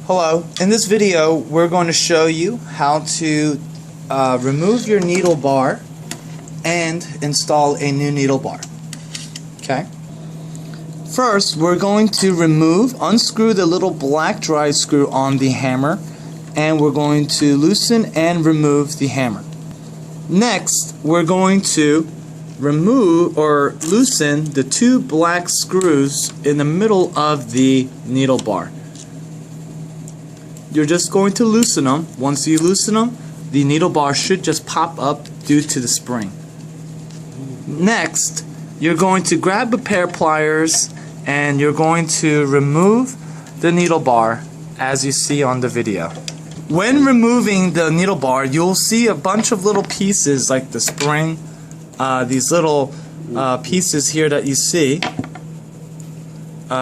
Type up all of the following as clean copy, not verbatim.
Hello, in this video we're going to show you how to remove your needle bar and install a new needle bar. Okay. First we're going to unscrew the little black dry screw on the hammer, and we're going to loosen and remove the hammer. Next we're going to remove or loosen the two black screws in the middle of the needle bar. You're just going to loosen them. Once you loosen them, the needle bar should just pop up due to the spring. Next, you're going to grab a pair of pliers and you're going to remove the needle bar as you see on the video. When removing the needle bar, you'll see a bunch of little pieces like the spring, these little pieces here that you see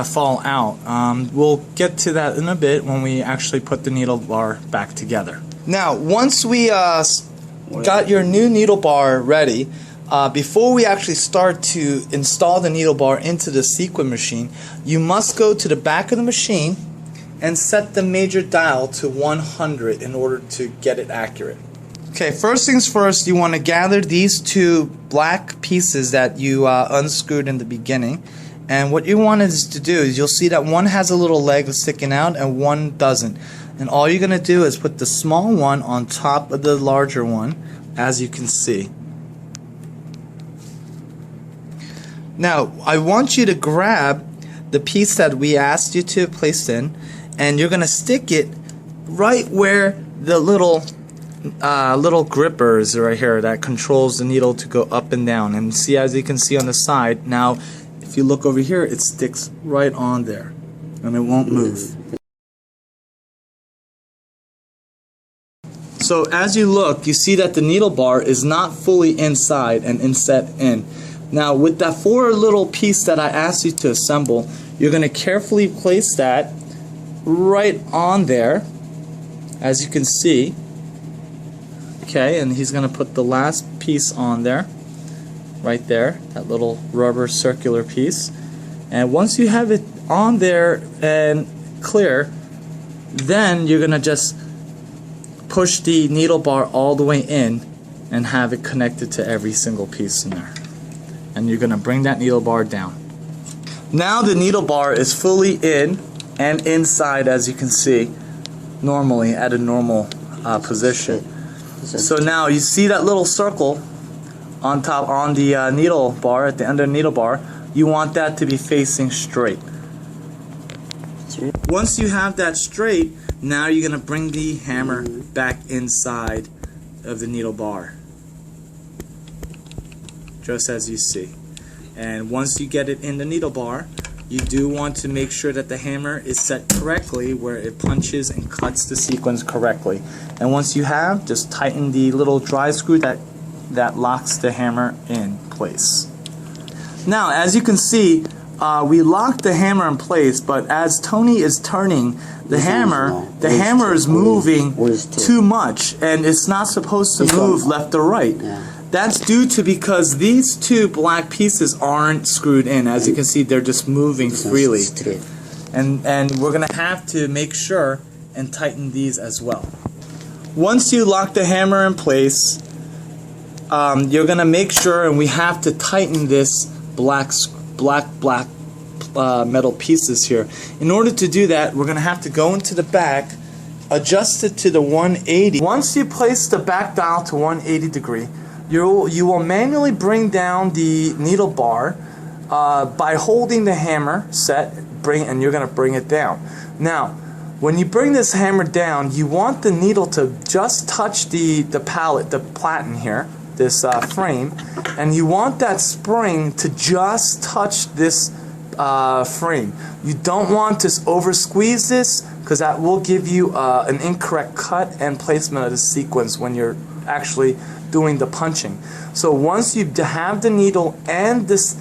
fall out. We'll get to that in a bit when we actually put the needle bar back together. Now, once we got your new needle bar ready, before we actually start to install the needle bar into the sequin machine, you must go to the back of the machine and set the major dial to 100 in order to get it accurate. Okay, first things first, you want to gather these two black pieces that you unscrewed in the beginning. And what you want is to do is you'll see that one has a little leg sticking out and one doesn't. And all you're going to do is put the small one on top of the larger one, as you can see. Now, I want you to grab the piece that we asked you to place in, and you're going to stick it right where the little gripper is right here that controls the needle to go up and down. And see, as you can see on the side, now if you look over here, it sticks right on there and it won't move. So as you look, you see that the needle bar is not fully inside and inset in. Now with that four little piece that I asked you to assemble, you're going to carefully place that right on there, as you can see. Okay, and he's going to put the last piece on there, right there, that little rubber circular piece. And once you have it on there and clear, then you're going to just push the needle bar all the way in and have it connected to every single piece in there. And you're going to bring that needle bar down. Now the needle bar is fully in and inside, as you can see, normally at a normal position. So now you see that little circle on top on the needle bar, at the end of the needle bar. You want that to be facing straight. Once you have that straight, now you're going to bring the hammer back inside of the needle bar, just as you see. And once you get it in the needle bar, you do want to make sure that the hammer is set correctly where it punches and cuts the sequins correctly. And once you have, just tighten the little dry screw that locks the hammer in place. Now, as you can see, we locked the hammer in place, but as Tony is turning the hammer is moving too much, and it's not supposed to move left or right. That's due to because these two black pieces aren't screwed in. As you can see, they're just moving freely. And we're going to have to make sure and tighten these as well. Once you lock the hammer in place, you're going to make sure, and we have to tighten this black metal pieces here. In order to do that, we're going to have to go into the back, adjust it to the 180. Once you place the back dial to 180 degree, you will manually bring down the needle bar by holding the hammer set, and you're going to bring it down. Now, when you bring this hammer down, you want the needle to just touch the pallet, the platen here, this frame, and you want that spring to just touch this frame. You don't want to over squeeze this, because that will give you an incorrect cut and placement of the sequence when you're actually doing the punching. So once you have the needle and this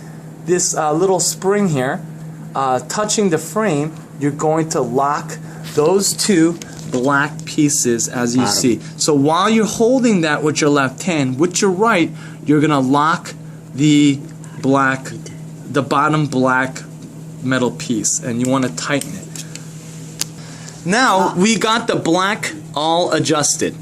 little spring here touching the frame, you're going to lock those two black pieces, as you see. So while you're holding that with your left hand, with your right, you're going to lock the bottom black metal piece, and you want to tighten it. Now we got the black all adjusted,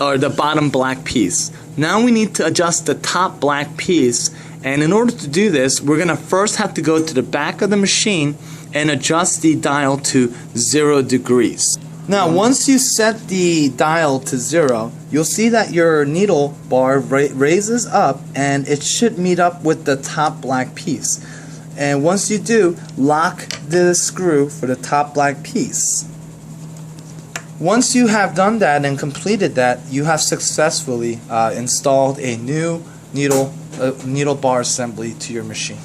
or the bottom black piece. Now we need to adjust the top black piece, and in order to do this, we're going to first have to go to the back of the machine and adjust the dial to 0 degrees. Now once you set the dial to 0, you'll see that your needle bar raises up and it should meet up with the top black piece. And once you do, lock the screw for the top black piece. Once you have done that and completed that, you have successfully installed a new needle bar assembly to your machine.